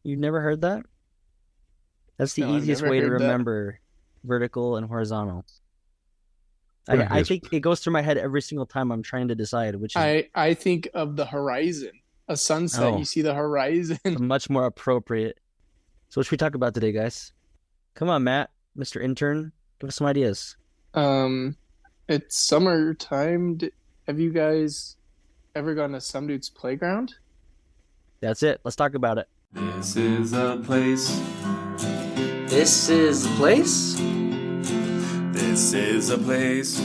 You've never heard that? That's the No, I've easiest never way to heard that. remember vertical and horizontal. What I is think it goes through my head every single time I'm trying to decide which is. I think of the horizon, a sunset. You Oh, see the it's horizon. much more appropriate. So what should we talk about today, guys? Come on, Matt, Mr. Intern, give us some ideas. Um, it's summertime. Have you guys ever gone to some dude's playground? That's it. Let's talk about it. This is a place. This is the place. This is a place.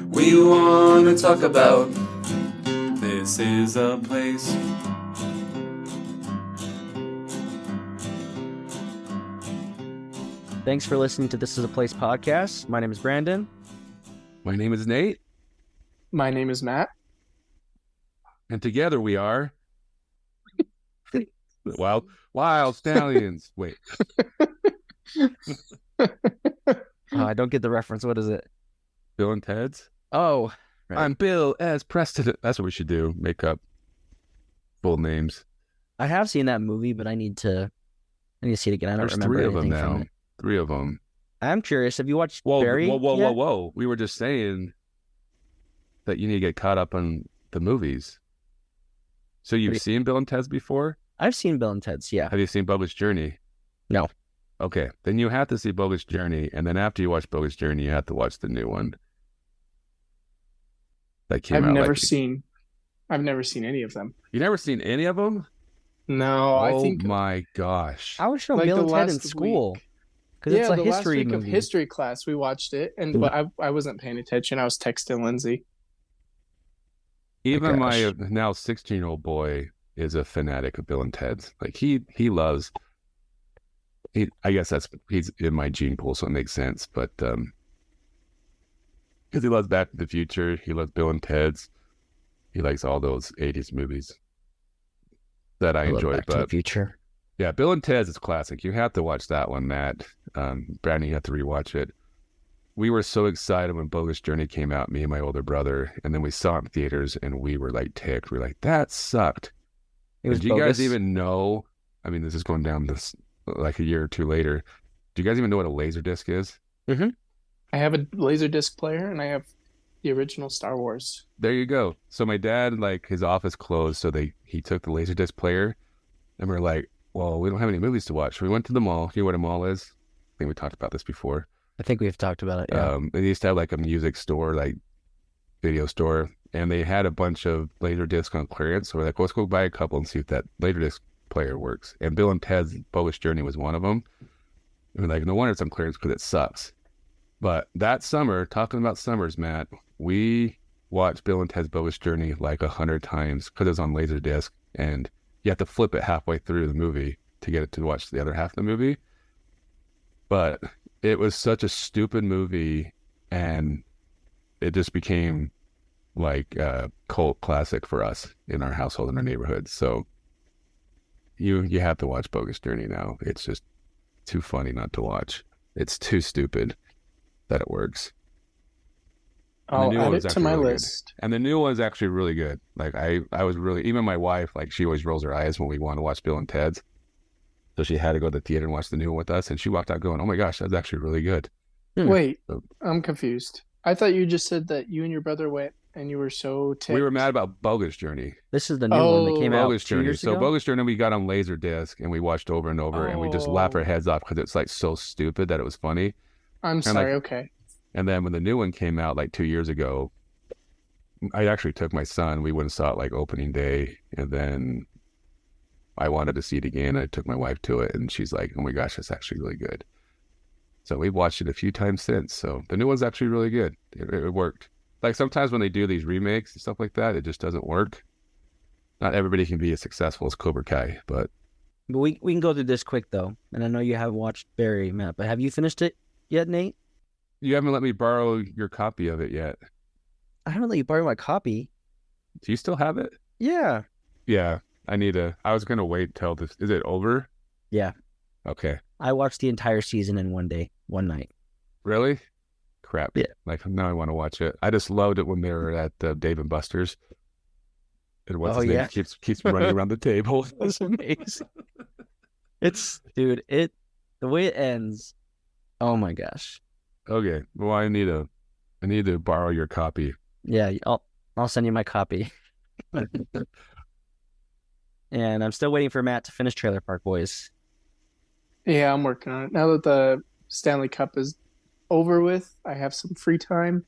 We want to talk about. This is a place. Thanks for listening to This Is a Place podcast. My name is Brandon. My name is Nate, My name is Matt. and together we are Wild Stallions. Wait, I don't get the reference. What is it? Bill and Ted's. Oh, right. I'm Bill as Preston. That's what we should do. Make up full names. I have seen that movie, but I need to see it again. I don't There's remember three of them anything from now. it. Three of them. I'm curious. Have you watched Whoa, Barry? whoa. We were just saying that you need to get caught up on the movies. So you've seen Bill and Ted's before? I've seen Bill and Ted's, yeah. Have you seen Bubba's Journey? No. Okay, then you have to see Bubba's Journey, and then after you watch Bubba's Journey, you have to watch the new one that came out. I've never seen any of them. You never seen any of them? No, Oh I think my gosh! I was shown like Bill the and Ted in last school week. because Yeah, it's a the last history week of movie. history class we watched it, and but I wasn't paying attention. I was texting Lindsay. Even my gosh. now 16-year-old boy is a fanatic of Bill and Ted's. Like he loves. I guess he's in my gene pool, so it makes sense. But because he loves Back to the Future, he loves Bill and Ted's. He likes all those 80s movies that I enjoy. Back to the Future. Yeah, Bill and Ted's is classic. You have to watch that one, Matt. Brandon, you have to rewatch it. We were so excited when Bogus Journey came out, me and my older brother, and then we saw it in theaters, and we were like ticked. We were like, that sucked. It was Did you bogus. guys even know? I mean, this is going down this like a year or two later. Do you guys even know what a Laserdisc is? Mm-hmm. I have a Laserdisc player, and I have the original Star Wars. There you go. So my dad, like, his office closed, so he took the Laserdisc player, and we're like, well, we don't have any movies to watch. So we went to the mall. You know what a mall is? I think we talked about this before. I think we've talked about it. Yeah. They used to have like a music store, like video store, and they had a bunch of Laserdisc on clearance. So we're like, let's go buy a couple and see if that Laserdisc player works. And Bill and Ted's Bogus Journey was one of them. And we're like, no wonder it's on clearance because it sucks. But that summer, talking about summers, Matt, we watched Bill and Ted's Bogus Journey like 100 times because it was on Laserdisc, and you have to flip it halfway through the movie to get it to watch the other half of the movie. But it was such a stupid movie, and it just became like a cult classic for us in our household, in our neighborhood. So you have to watch Bogus Journey now. It's just too funny not to watch. It's too stupid that it works. I'll add it to my list. And the new one is actually really good. Like I was really, even my wife, like she always rolls her eyes when we want to watch Bill and Ted's. So she had to go to the theater and watch the new one with us. And she walked out going, oh my gosh, that's actually really good. Wait, So, I'm confused. I thought you just said that you and your brother went and you were so ticked. we were mad about Bogus Journey. This is the new one that came out Bogus 2 Journey. years So ago. Bogus Journey we got on Laserdisc and we watched over and over and we just laughed our heads off because it's like so stupid that it was funny. I'm sorry, okay. And then when the new one came out like 2 years ago, I actually took my son. We went and saw it like opening day, and then I wanted to see it again. I took my wife to it, and she's like, "Oh my gosh, that's actually really good." So we've watched it a few times since. So the new one's actually really good. It worked. Like sometimes when they do these remakes and stuff like that, it just doesn't work. Not everybody can be as successful as Cobra Kai, but we can go through this quick though, and I know you have watched Barry, Matt, but have you finished it yet, Nate? you haven't let me borrow your copy of it yet. I haven't let you borrow my copy. Do you still have it? Yeah. Yeah, I was going to wait till this. Is it over? Yeah. Okay. I watched the entire season in one night. Really? Crap. Yeah. Like now I want to watch it. I just loved it when they were at Dave and Buster's. And what's Oh, his name yeah. keeps running around the table. It's amazing. Dude, the way it ends. Oh my gosh. Okay, well, I need to borrow your copy. Yeah, I'll send you my copy. And I'm still waiting for Matt to finish Trailer Park Boys. Yeah, I'm working on it. Now that the Stanley Cup is over with, I have some free time.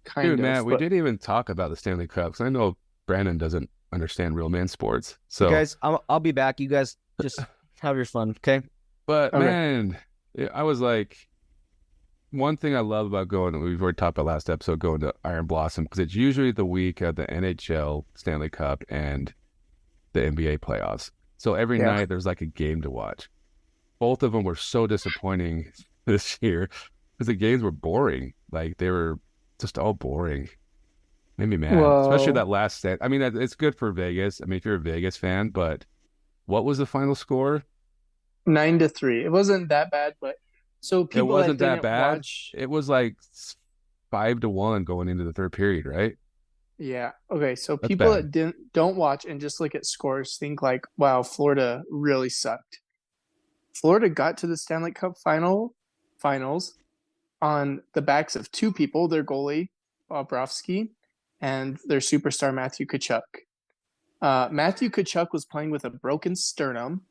Kind Dude, of. Matt, we but didn't even talk about the Stanley Cup 'cause I know Brandon doesn't understand real man sports. You So, guys, I'll be back. You guys just have your fun, okay? but Okay. man, I was like, one thing I love about going, we've already talked about last episode, going to Iron Blossom, because it's usually the week of the NHL Stanley Cup and the NBA playoffs. So every Yeah. night there's like a game to watch. Both of them were so disappointing this year because the games were boring. Like they were just all boring. Made me mad, especially Well- that last set. I mean, it's good for Vegas. I mean, if you're a Vegas fan, but what was the final score? 9-3. It wasn't that bad, but so It people wasn't that didn't bad. watch. It was like 5-1 going into the third period, right? Yeah. Okay. So That's people bad. that don't watch and just look at scores think like, wow, Florida really sucked. Florida got to the Stanley Cup finals on the backs of two people, their goalie, Bobrovsky, and their superstar, Matthew Tkachuk. Matthew Tkachuk was playing with a broken sternum.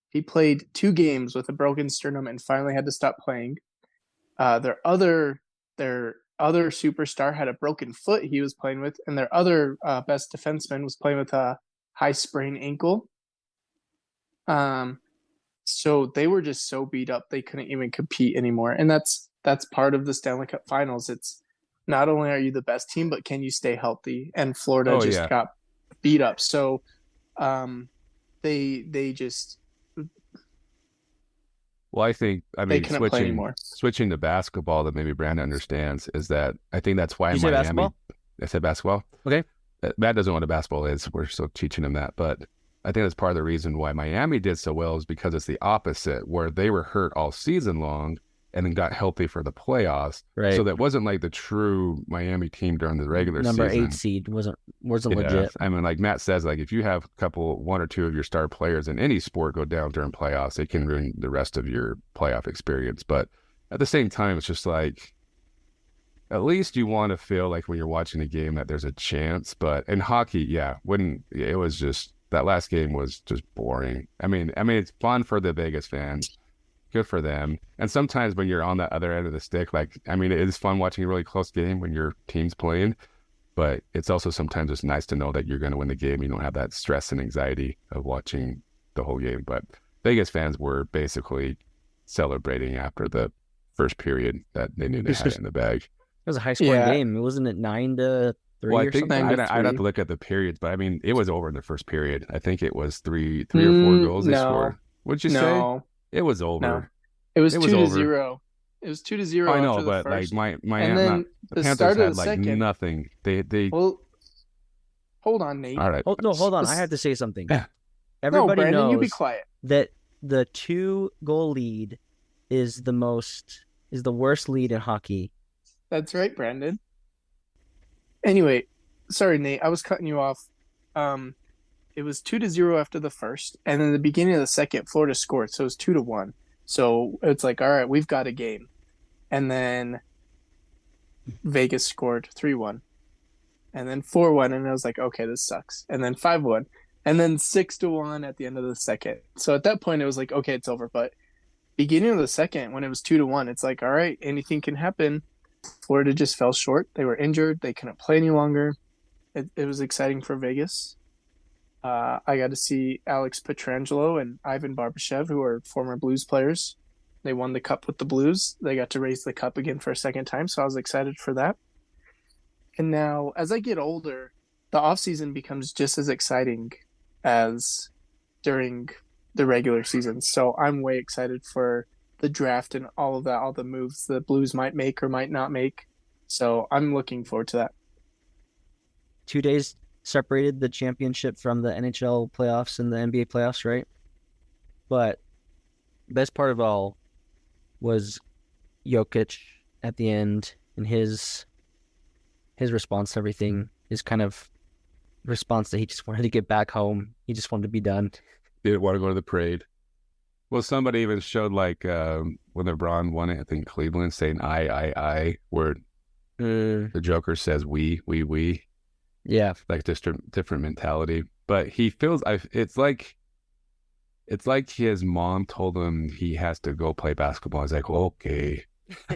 He played 2 games with a broken sternum and finally had to stop playing. Their other superstar had a broken foot he was playing with, and their other best defenseman was playing with a high sprained ankle. So they were just so beat up they couldn't even compete anymore. And that's part of the Stanley Cup Finals. It's not only are you the best team, but can you stay healthy? And Florida Oh, just yeah. got beat up. So they just Well, I mean, couldn't play anymore. switching to basketball that maybe Brandon understands is that I think that's why Did you say Miami. basketball? I said basketball. Okay. Matt doesn't know what a basketball is. We're still teaching him that, but I think that's part of the reason why Miami did so well is because it's the opposite, where they were hurt all season long and then got healthy for the playoffs. Right. So that wasn't like the true Miami team during the regular Number season. 8 seed wasn't Yeah. legit. I mean, like Matt says, like if you have one or two of your star players in any sport go down during playoffs, it can ruin the rest of your playoff experience. But at the same time, it's just like, at least you want to feel like when you're watching a game that there's a chance. But in hockey, it was just, that last game was just boring. I mean, it's fun for the Vegas fans. Good for them. And sometimes when you're on the other end of the stick, like, I mean, it is fun watching a really close game when your team's playing, but it's also sometimes it's nice to know that you're going to win the game. You don't have that stress and anxiety of watching the whole game. But Vegas fans were basically celebrating after the first period that they knew they had it in the bag. It was a high scoring Yeah. game. Wasn't it 9-3 Well, I or think something? 9-3. I'd have to look at the periods, but I mean, it was over in the first period. I think it was three or 4 goals they no. scored. What'd you say? No, It was over. no. It was It was 2-0. It was 2-0. I know, after the but like first. my and then the the Panthers start of had the like second. nothing. They Well, hold on, Nate. all right. Oh, no, hold on. I This- have to say something. Yeah. Everybody no, Brandon, knows you be quiet. that the 2-goal lead is the worst lead in hockey. That's right, Brandon. Anyway, sorry, Nate. I was cutting you off. It was 2-0 after the first, and then the beginning of the second, Florida scored, so it was 2-1. So it's like, all right, we've got a game, and then Vegas scored 3-1, and then 4-1, and I was like, okay, this sucks, and then 5-1, and then 6-1 at the end of the second. So at that point, it was like, okay, it's over. But beginning of the second, when it was 2-1, it's like, all right, anything can happen. Florida just fell short. They were injured. They couldn't play any longer. It was exciting for Vegas. I got to see Alex Pietrangelo and Ivan Barbashev, who are former Blues players. They won the cup with the Blues. They got to raise the cup again for a second time, so I was excited for that. And now, as I get older, the offseason becomes just as exciting as during the regular season. So I'm way excited for the draft and all of that, all the moves the Blues might make or might not make. So I'm looking forward to that. 2 days separated the championship from the NHL playoffs and the NBA playoffs, right? But best part of all was Jokic at the end and his response to everything, his kind of response that he just wanted to get back home. He just wanted to be done. Didn't want to go to the parade. Well, somebody even showed like when LeBron won it, I think Cleveland, saying I, where the Joker says we. Yeah. Like just a different mentality. But he feels it's like his mom told him he has to go play basketball. He's like, okay.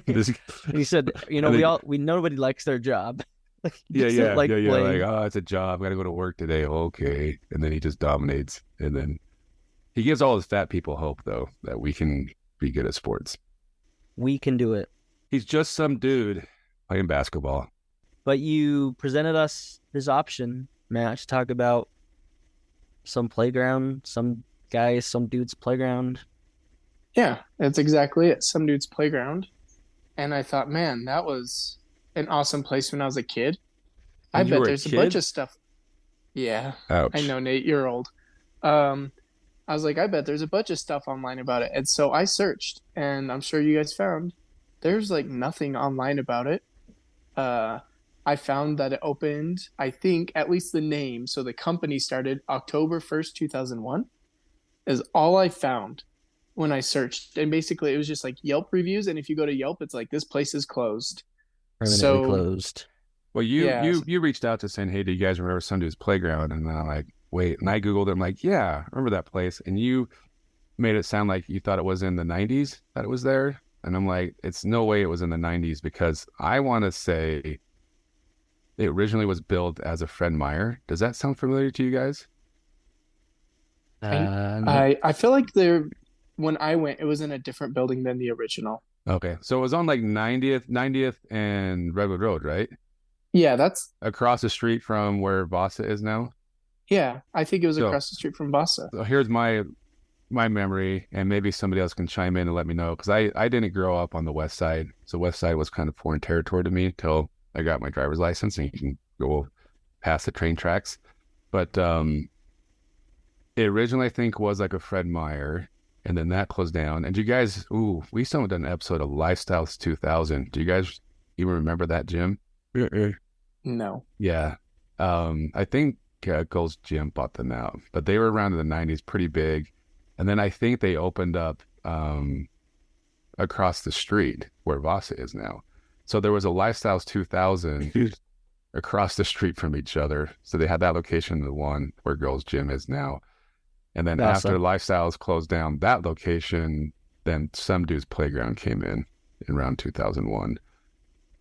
He said, we nobody likes their job. Like, yeah. playing. Like, oh, it's a job. Got to go to work today. Okay. And then he just dominates. And then he gives all his fat people hope, though, that we can be good at sports. We can do it. He's just some dude playing basketball. But you presented us this option, Matt, to talk about some playground, some dude's playground. Yeah, that's exactly it. Some dude's playground. And I thought, man, that was an awesome place when I was a kid. I bet there's a bunch of stuff. Yeah. Ouch. I know, Nate, you're old. I was like, I bet there's a bunch of stuff online about it. And so I searched, and I'm sure you guys found there's like nothing online about it. I found that it opened, I think, at least the name. So the company started October 1st, 2001 is all I found when I searched. And basically it was just like Yelp reviews. And if you go to Yelp, it's like, this place is closed. Permanently closed. Well, you reached out to saying, hey, do you guys remember Sunday's Playground? And then I'm like, wait. And I Googled it. I'm like, yeah, I remember that place. And you made it sound like you thought it was in the 90s that it was there. And I'm like, it's no way it was in the 90s, because I want to say it originally was built as a Fred Meyer. Does that sound familiar to you guys? No. I feel like when I went, it was in a different building than the original. Okay. So it was on like 90th and Redwood Road, right? Yeah, that's Across the street from where Vasa is now. yeah. I think it was across the street from Vasa. So here's my memory, and maybe somebody else can chime in and let me know, because I didn't grow up on the west side. So west side was kind of foreign territory to me until I got my driver's license and you can go past the train tracks. But it originally, I think, was like a Fred Meyer, and then that closed down. And you guys, we still haven't done an episode of Lifestyles 2000. Do you guys even remember that gym? No. Yeah. I think Gold's Gym bought them out, but they were around in the 90s, pretty big. And then I think they opened up across the street where Vasa is now. So there was a Lifestyles 2000 across the street from each other. So they had that location, the one where Gold's Gym is now. And then after Lifestyles closed down that location, then Some Dude's Playground came in around 2001.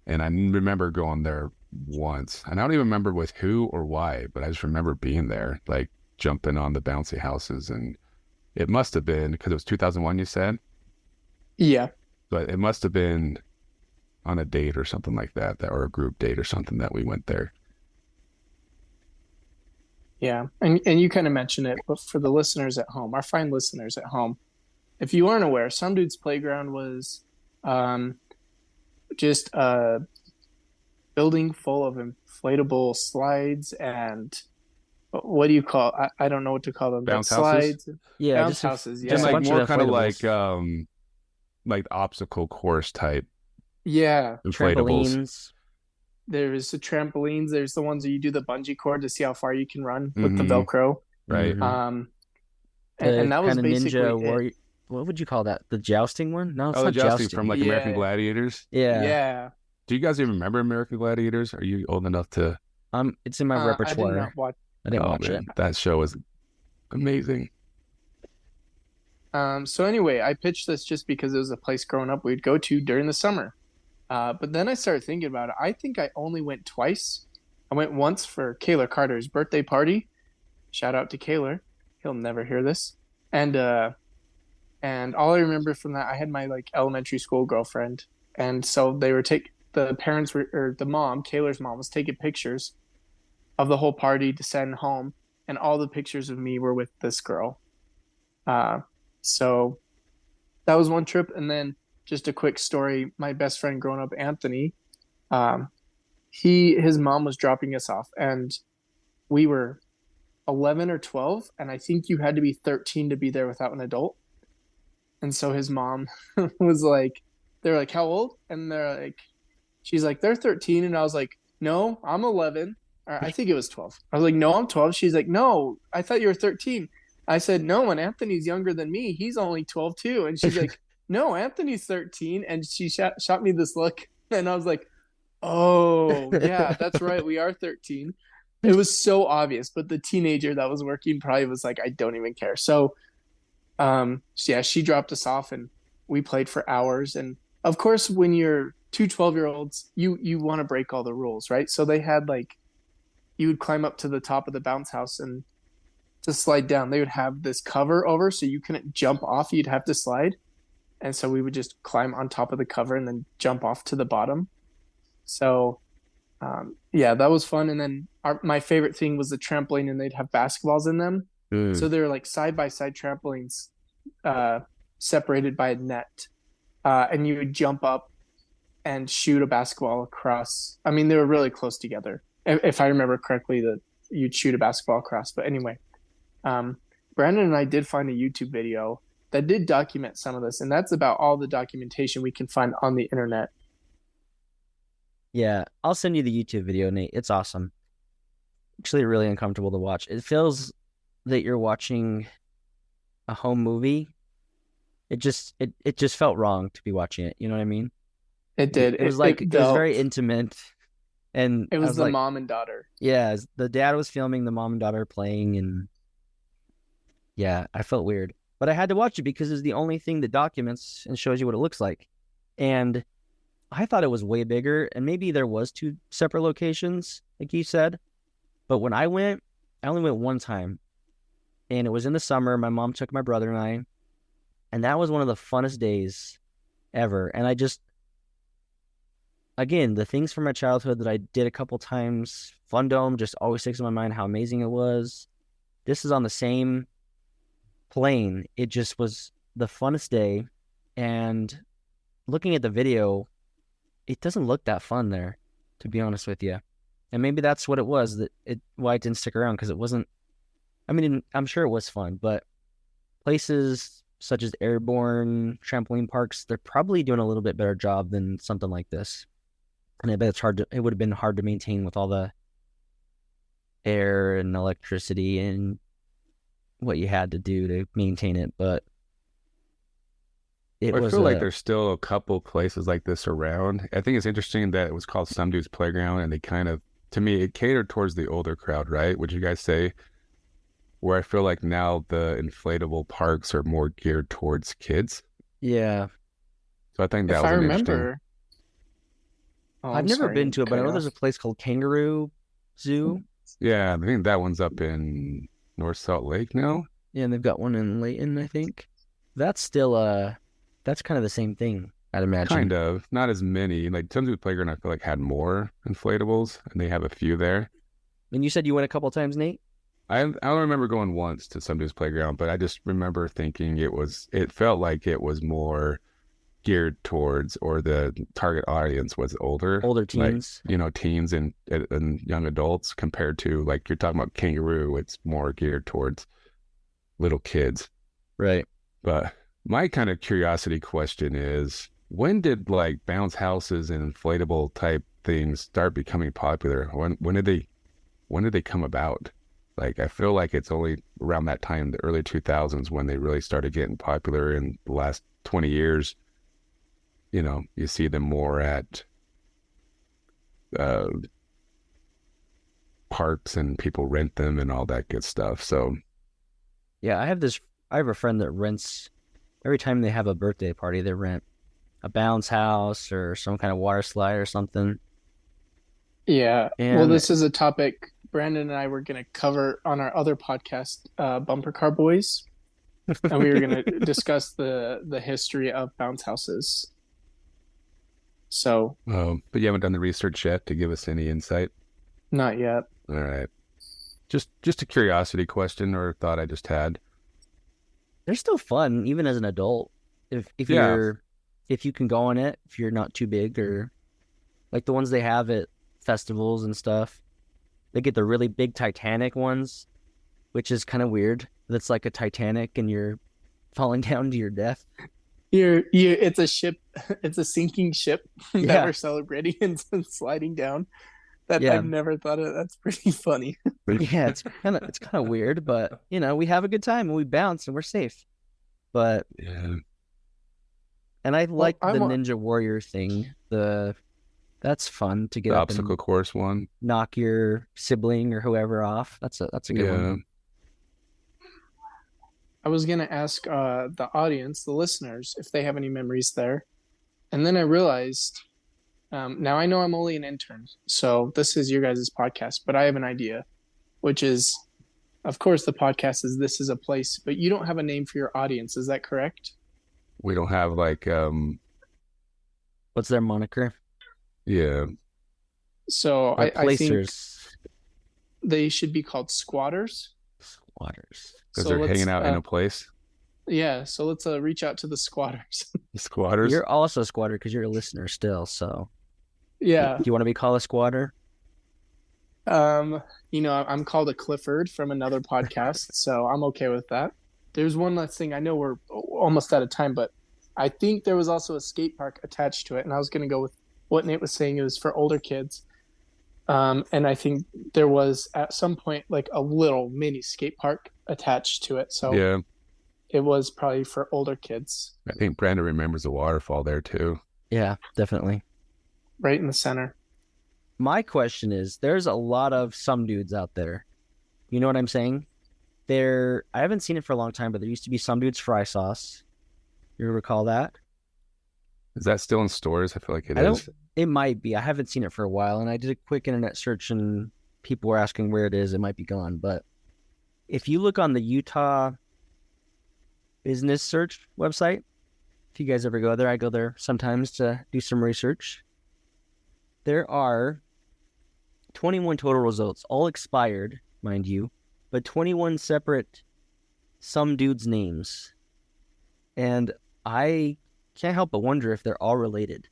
And I remember going there once. And I don't even remember with who or why, but I just remember being there, like jumping on the bouncy houses. And it must have been, because it was 2001, you said? Yeah. But it must have been on a date or something like that, or a group date or something, that we went there. Yeah. And you kind of mentioned it, but for the listeners at home, our fine listeners at home, if you aren't aware, Some Dude's Playground was just a building full of inflatable slides and what do you call? I don't know what to call them. Bounce slides. houses? Yeah, Bounce houses. Yeah. just a Like bunch more of kind of inflatables. like obstacle course type Yeah. inflatables. Trampolines. There's the trampolines. There's the ones that you do the bungee cord to see how far you can run with the Mhm. Velcro. Right. Mhm. And that was kinda basically ninja it. warrior. What would you call that? The jousting one? No, it's Oh, the not jousting from like American Yeah. Gladiators. Yeah. Yeah. Do you guys even remember American Gladiators? Are you old enough to? It's in my I did repertoire. not watch. I didn't watch man, it. that show is amazing. So anyway, I pitched this just because it was a place growing up we'd go to during the summer. But then I started thinking about it. I think I only went twice. I went once for Kaylor Carter's birthday party. Shout out to Kaylor. He'll never hear this. And all I remember from that, I had my like elementary school girlfriend, and so they were the parents were, or the mom, Kaylor's mom, was taking pictures of the whole party to send home, and all the pictures of me were with this girl. So that was one trip, and then just a quick story. My best friend growing up, Anthony, his mom was dropping us off, and we were 11 or 12, and I think you had to be 13 to be there without an adult. And so his mom was like, they're like, how old? And she's like, they're 13. And I was like, no, I'm 11. Or I think it was 12. I was like, no, I'm 12. She's like, no, I thought you were 13. I said, no, and Anthony's younger than me. He's only 12 too. And she's like, no, Anthony's 13. And she shot me this look. And I was like, oh, yeah, that's right. We are 13. It was so obvious, but the teenager that was working probably was like, I don't even care. So, yeah, she dropped us off and we played for hours. And of course, when you're two 12-year-olds, you want to break all the rules, right? So they had like, you would climb up to the top of the bounce house and to slide down, they would have this cover over so you couldn't jump off. You'd have to slide. And so we would just climb on top of the cover and then jump off to the bottom. So, yeah, that was fun. And then my favorite thing was the trampoline, and they'd have basketballs in them. So they were like side by side trampolines, separated by a net. And you would jump up and shoot a basketball across. I mean, they were really close together. If I remember correctly, that you'd shoot a basketball across. But anyway, Brandon and I did find a YouTube video that did document some of this, and that's about all the documentation we can find on the internet. Yeah, I'll send you the YouTube video, Nate. It's awesome. Actually, really uncomfortable to watch. It feels that you're watching a home movie. It just felt wrong to be watching it. You know what I mean? It did. It was like it was very intimate, and it was the like, mom and daughter. Yeah, the dad was filming the mom and daughter playing, and yeah, I felt weird, but I had to watch it because it's the only thing that documents and shows you what it looks like, and I thought it was way bigger, and maybe there was 2 separate locations, like you said, but when I went, I only went one time, and it was in the summer. My mom took my brother and I, and that was one of the funnest days ever. And I just, again, the things from my childhood that I did a couple times, Fun Dome just always sticks in my mind how amazing it was. This is on the same plane. It just was the funnest day, and looking at the video, it doesn't look that fun there, to be honest with you. And maybe that's what it was, why it didn't stick around, because it wasn't, I mean, I'm sure it was fun, but places such as airborne trampoline parks, they're probably doing a little bit better job than something like this. And I bet it would have been hard to maintain with all the air and electricity and what you had to do to maintain it, but I feel like there's still a couple places like this around. I think it's interesting that it was called Some Dude's Playground, and they kind of, to me, it catered towards the older crowd, right? Would you guys say? Where I feel like now the inflatable parks are more geared towards kids. Yeah. So I think that if was I an remember. I've never been to it, but I know there's a place called Kangaroo Zoo. Yeah, I think that one's up in North Salt Lake now. Yeah, and they've got one in Layton, I think. That's still that's kind of the same thing, I'd imagine. Kind of. Not as many. Like Some Dude's Playground, I feel like had more inflatables, and they have a few there. And you said you went a couple times, Nate? I don't remember going once to Some Dude's Playground, but I just remember thinking it felt like it was more geared towards, or the target audience was older teens, like, teens and young adults, compared to, like, you're talking about Kangaroo, it's more geared towards little kids, right? But my kind of curiosity question is, when did like bounce houses and inflatable type things start becoming popular? When did they come about? Like, I feel like it's only around that time, the early 2000s, when they really started getting popular. In the last 20 years, you see them more at parks, and people rent them and all that good stuff. So, yeah, I have a friend that rents, every time they have a birthday party, they rent a bounce house or some kind of water slide or something. Yeah. Well, this is a topic Brandon and I were going to cover on our other podcast, Bumper Car Boys. And we were going to discuss the history of bounce houses. So. But you haven't done the research yet to give us any insight? Not yet. All right. Just a curiosity question, or thought I just had. They're still fun, even as an adult. If you can go on it, if you're not too big, or like the ones they have at festivals and stuff. They get the really big Titanic ones, which is kind of weird. That's like a Titanic and you're falling down to your death. It's a ship. It's a sinking ship that we're celebrating and sliding down. That Yeah. I've never thought of. That's pretty funny. Yeah, it's kind of weird, but we have a good time and we bounce and we're safe. But Yeah. and I like the I'm a- Ninja Warrior thing. That's fun to get The up obstacle and course one. knock your sibling or whoever off. That's a good Yeah. one. I was gonna ask the audience, the listeners, if they have any memories there, and then I realized. Now I know I'm only an intern, so this is your guys' podcast, but I have an idea, which is, of course, the podcast is This Is a Place, but you don't have a name for your audience. Is that correct? We don't have like What's their moniker? So Or I think placers, they should be called squatters. squatters. because So they're let's, hanging out in a place. Yeah, so let's reach out to the squatters. Squatters. You're also a squatter because you're a listener still. So Yeah. do you want to be called a squatter? I'm called a Clifford from another podcast, so I'm okay with that. There's one last thing. I know we're almost out of time, but I think there was also a skate park attached to it, and I was going to go with what Nate was saying. It was for older kids. And I think there was at some point like a little mini skate park attached to it. So Yeah. it was probably for older kids, I think Brandon remembers the waterfall there too. Yeah, definitely. right in the center. My question is, there's a lot of some dudes out there. You know what I'm saying? I haven't seen it for a long time, but there used to be some dudes fry sauce. You recall that? Is that still in stores? I feel like it I don't- is. It might be. I haven't seen it for a while, and I did a quick internet search, and people were asking where it is. It might be gone, but if you look on the Utah business search website, if you guys ever go there, I go there sometimes to do some research. There are 21 total results, all expired, mind you, but 21 separate some dudes' names. And I can't help but wonder if they're all related.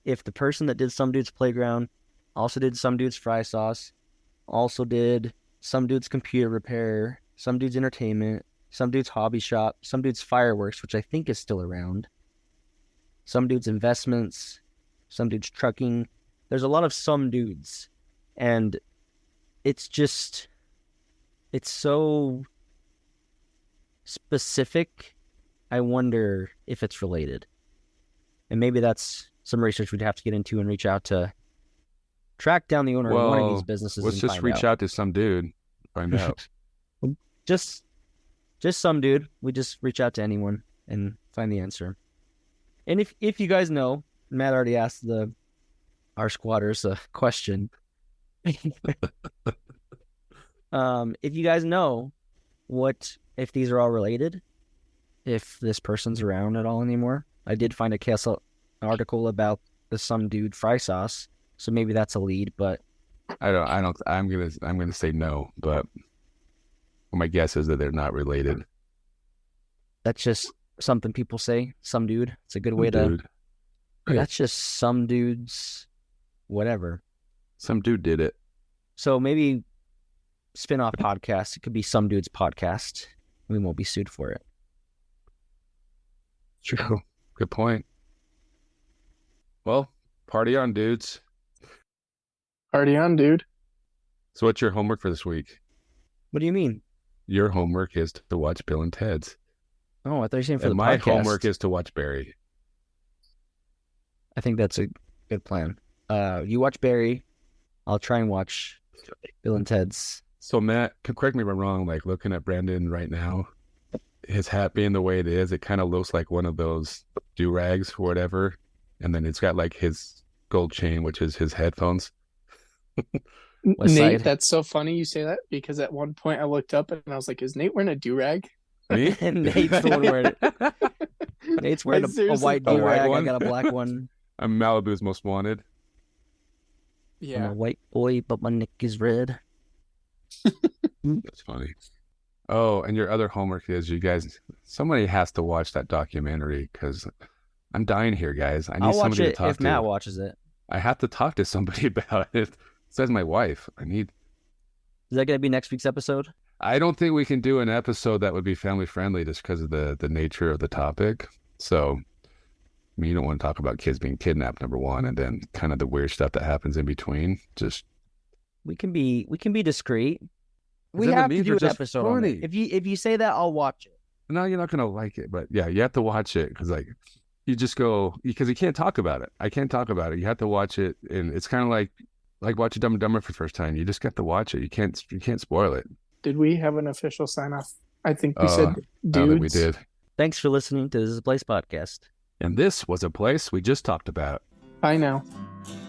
If the person that did Some Dude's Playground also did Some Dude's Fry Sauce, also did Some Dude's Computer Repair, Some Dude's Entertainment, Some Dude's Hobby Shop, Some Dude's Fireworks, which I think is still around, Some Dude's Investments, Some Dude's Trucking. There's a lot of Some Dudes. And it's so specific, I wonder if it's related. And maybe that's some research we'd have to get into and reach out to track down the owner of one of these Well, businesses. let's and just find reach out to some dude, find out. Just some dude. We just reach out to anyone and find the answer. And if you guys know, Matt already asked our squatters a question. If you guys know if these are all related, if this person's around at all anymore. I did find a Castle article about the Some Dude Fry Sauce, so maybe that's a lead, but I'm gonna say no, but my guess is that they're not related. that's just something people say. Some dude. It's a good way to. Dude. That's just some dudes, whatever. Some dude did it. So maybe spin-off podcast. It could be Some Dude's Podcast. We won't be sued for it. True. Good point. Well, party on, dudes. Party on, dude. So what's your homework for this week? What do you mean? Your homework is to watch Bill and Ted's. Oh, I thought you were saying for And the my podcast. homework is to watch Barry. I think that's a good plan. You watch Barry. I'll try and watch Bill and Ted's. So Matt, correct me if I'm wrong, like looking at Brandon right now, his hat being the way it is, it kind of looks like one of those do-rags or whatever. And then it's got like his gold chain, which is his headphones. West Nate, Side. that's so funny you say that because at one point I looked up and I was like, is Nate wearing a do-rag? Me? And Nate's the one wearing it. Nate's wearing I a seriously white thought- A white do-rag. I one? got a black one. I'm Malibu's most wanted. I'm Yeah. a white boy, but my neck is red. That's funny. Oh, and your other homework is somebody has to watch that documentary because I'm dying here, guys. I need I'll watch somebody to it talk if to. Matt watches it. I have to talk to somebody about it. Says my wife. Is that going to be next week's episode? I don't think we can do an episode that would be family friendly just because of the nature of the topic. So, you don't want to talk about kids being kidnapped, number one, and then kind of the weird stuff that happens in between. Just We can be discreet. We then the have to memes do are an just episode on funny. it. If you say that, I'll watch it. No, you're not gonna like it, but yeah, you have to watch it because like you just go because you can't talk about it. I can't talk about it. You have to watch it, and it's kind of like watching Dumb and Dumber for the first time. You just got to watch it. You can't spoil it. Did we have an official sign off? I think we said I don't think we dudes. did. Thanks for listening to This Is a Place podcast. And this was a place we just talked about. Bye now.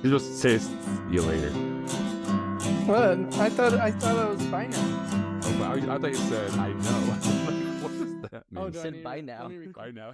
You just say see you later. What? I thought it was bye now. Oh, but I thought you said I know. Like, what does that mean? do I said need- bye let now. me record. Bye now.